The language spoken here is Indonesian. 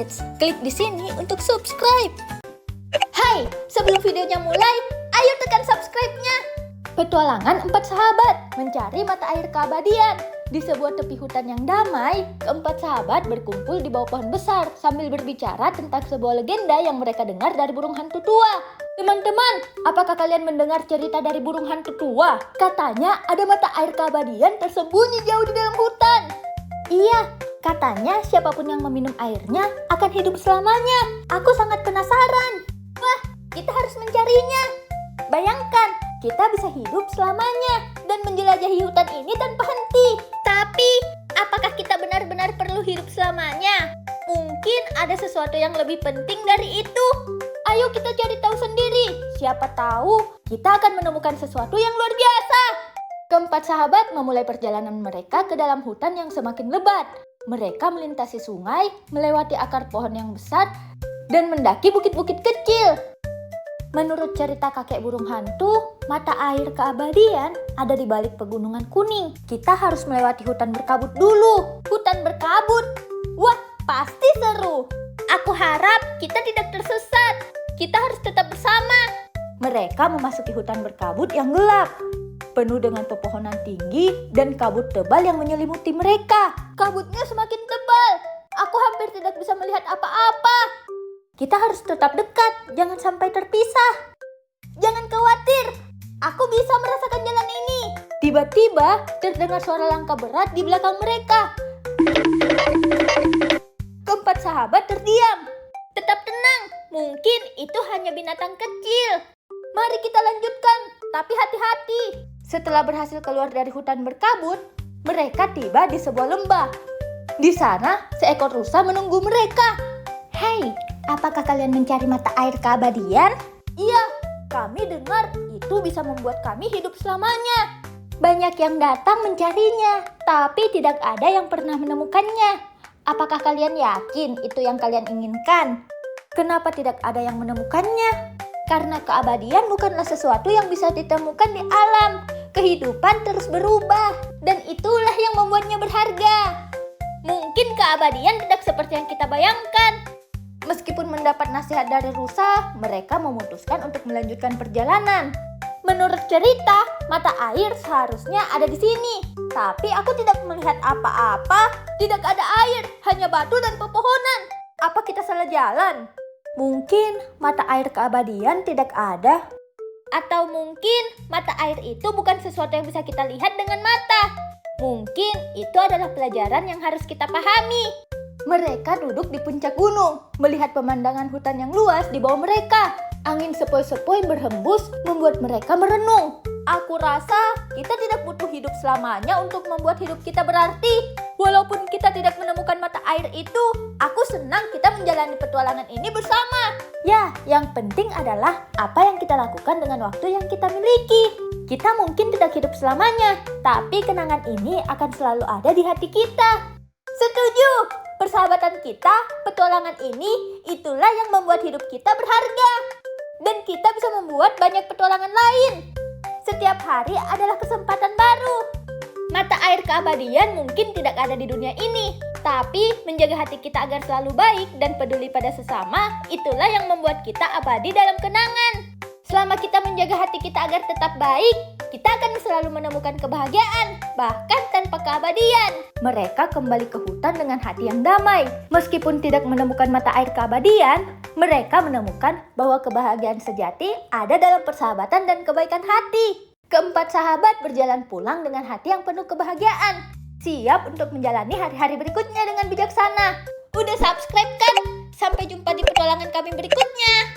Eits, klik di sini untuk subscribe. Hai, sebelum videonya mulai, ayo tekan subscribe-nya. Petualangan 4 sahabat mencari mata air keabadian. Di sebuah tepi hutan yang damai, keempat sahabat berkumpul di bawah pohon besar sambil berbicara tentang sebuah legenda yang mereka dengar dari burung hantu tua. Teman-teman, apakah kalian mendengar cerita dari burung hantu tua? Katanya ada mata air keabadian tersembunyi jauh di dalam hutan. Iya, katanya siapapun yang meminum airnya akan hidup selamanya. Aku sangat penasaran. Wah, kita harus mencarinya. Bayangkan, kita bisa hidup selamanya dan menjelajahi hutan ini tanpa henti. Tapi, apakah kita benar-benar perlu hidup selamanya? Mungkin ada sesuatu yang lebih penting dari itu. Ayo kita cari tahu sendiri. Siapa tahu kita akan menemukan sesuatu yang luar biasa. Keempat sahabat memulai perjalanan mereka ke dalam hutan yang semakin lebat. Mereka melintasi sungai, melewati akar pohon yang besar, dan mendaki bukit-bukit kecil. Menurut cerita kakek burung hantu, mata air keabadian ada di balik pegunungan kuning. Kita harus melewati hutan berkabut dulu. Hutan berkabut? Wah, pasti seru. Aku harap kita tidak tersesat. Kita harus tetap bersama. Mereka memasuki hutan berkabut yang gelap, penuh dengan pepohonan tinggi dan kabut tebal yang menyelimuti mereka. Kabutnya semakin tebal. Aku hampir tidak bisa melihat apa-apa. Kita harus tetap dekat, jangan sampai terpisah. Jangan khawatir, aku bisa merasakan jalan ini. Tiba-tiba terdengar suara langkah berat di belakang mereka. Keempat sahabat terdiam. Tetap tenang, mungkin itu hanya binatang kecil. Mari kita lanjutkan, tapi hati-hati. Setelah berhasil keluar dari hutan berkabut, mereka tiba di sebuah lembah. Di sana, seekor rusa menunggu mereka. Hei, apakah kalian mencari mata air keabadian? Iya, kami dengar itu bisa membuat kami hidup selamanya. Banyak yang datang mencarinya, tapi tidak ada yang pernah menemukannya. Apakah kalian yakin itu yang kalian inginkan? Kenapa tidak ada yang menemukannya? Karena keabadian bukanlah sesuatu yang bisa ditemukan di alam. Kehidupan terus berubah, dan itulah yang membuatnya berharga. Mungkin keabadian tidak seperti yang kita bayangkan. Meskipun mendapat nasihat dari rusa, mereka memutuskan untuk melanjutkan perjalanan. Menurut cerita, mata air seharusnya ada di sini. Tapi aku tidak melihat apa-apa. Tidak ada air, hanya batu dan pepohonan. Apa kita salah jalan? Mungkin mata air keabadian tidak ada. Atau mungkin mata air itu bukan sesuatu yang bisa kita lihat dengan mata. Mungkin itu adalah pelajaran yang harus kita pahami. Mereka duduk di puncak gunung, melihat pemandangan hutan yang luas di bawah mereka. Angin sepoi-sepoi berhembus, membuat mereka merenung. Aku rasa kita tidak butuh hidup selamanya untuk membuat hidup kita berarti. Walaupun kita tidak menemukan mata air itu, aku senang kita menjalani petualangan ini bersama. Ya, yang penting adalah apa yang kita lakukan dengan waktu yang kita miliki. Kita mungkin tidak hidup selamanya, tapi kenangan ini akan selalu ada di hati kita. Setuju! Persahabatan kita, petualangan ini, itulah yang membuat hidup kita berharga. Dan kita bisa membuat banyak petualangan lain. Setiap hari adalah kesempatan baru. Mata air keabadian mungkin tidak ada di dunia ini. Tapi menjaga hati kita agar selalu baik dan peduli pada sesama, itulah yang membuat kita abadi dalam kenangan. Selama kita menjaga hati kita agar tetap baik, kita akan selalu menemukan kebahagiaan, bahkan tanpa keabadian. Mereka kembali ke hutan dengan hati yang damai. Meskipun tidak menemukan mata air keabadian, mereka menemukan bahwa kebahagiaan sejati ada dalam persahabatan dan kebaikan hati. Keempat sahabat berjalan pulang dengan hati yang penuh kebahagiaan. Siap untuk menjalani hari-hari berikutnya dengan bijaksana. Udah subscribe kan? Sampai jumpa di petualangan kami berikutnya.